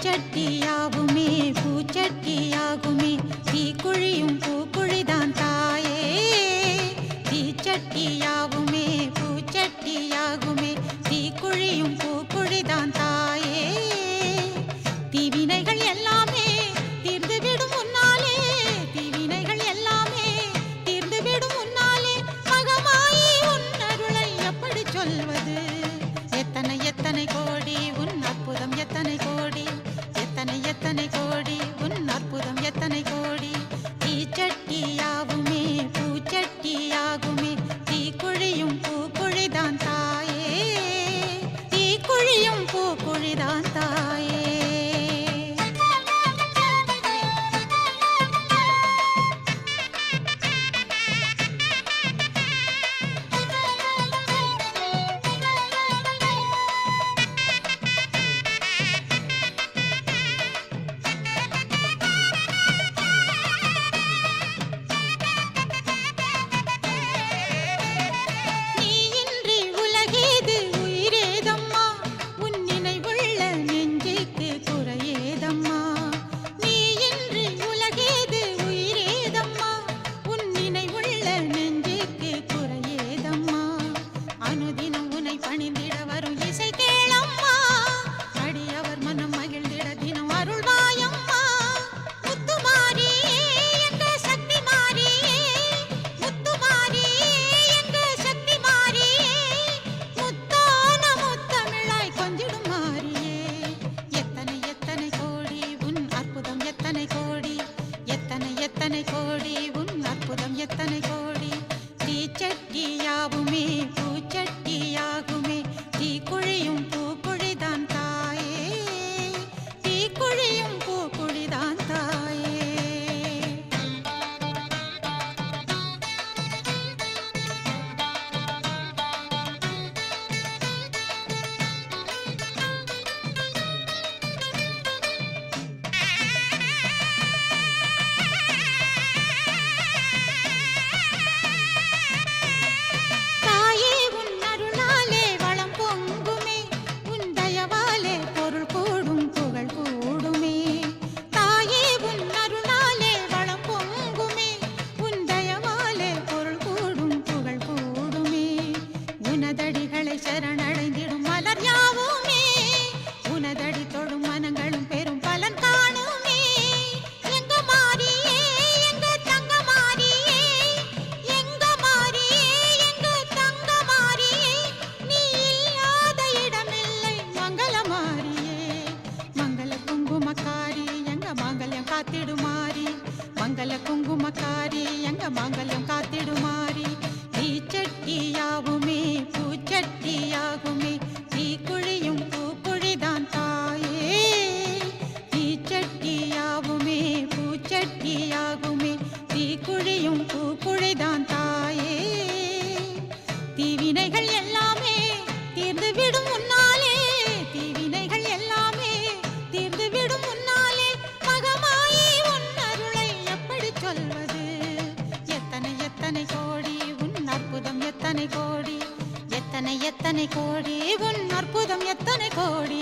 தீச்சட்டியாகுமே பூச்சட்டியாகுமே தீக்குழியும் பூக்குழிதான் தாயே. தீச்சட்டியாகுமே பூச்சட்டியாகுமே தீக்குழியும் பூக்குழிதான் தாயே. தீவினைகள் எல்லாமே தீர்ந்துவிடும் முன்னாலே, தீவினைகள் எல்லாமே தீர்ந்துவிடும் முன்னாலே, மகமாயி உன் அருளை எப்படி சொல்வது? எத்தனை எத்தனை கோடி உன் அற்புதம், எத்தனை கோடி, எத்தனை எத்தனை கோடி உன் அற்புதம், எத்தனை கோடி. தீச்சட்டியாகுமே பூச்சட்டியாகுமே தீக்குழியும் பூக்குழிதான் தாயே. தீக்குழியும் பூக்குழிதான் தாயே. எத்தனை கோடி. தீச்சட்டியாகுமே பூச்சட்டியாகுமே தீக்குழியும் பூக்குழிதான் தாயே. தீக்குழியும் பூக்குழிதான் தாயே. சரணடைந்திடும் மலர் யாவுமே உனதடி தொடும் மனங்களும் பெரும் பலன் காணுமே. எங்க மாறியே எங்க தங்க மாறியே, எங்க மாறியே எங்க தங்க மாறியே, நீ இல்லாத இடமில்லை மங்கள மாறியே. மங்கள குங்குமக்காரி எங்க மாங்கல்யம் காத்திடுமாரி, மங்கள குங்குமக்காரி எங்க மாங்கல்யம் காத்திடுமாரி. தீச்சட்டியாகுமே பூச்சட்டியாகுமே தீக்குழியும் பூக்குழிதான் தாயே. தீச்சட்டியாகுமே பூச்சட்டியாகுமே தீக்குழியும் பூக்குழிதான் தாயே. தீவினைகள் எல்லாமே தீர்ந்துவிடும் முன்னாலே, தீவினைகள் எல்லாமே தீர்ந்துவிடும் முன்னாலே, மகமாயி உன் அருளை எப்படி சொல்வது? எத்தனை எத்தனை கோடி உன் அற்புதம், எத்தனை கோடி, எத்தனை எத்தனை கோடி உன் அற்புதம், எத்தனை கோடி.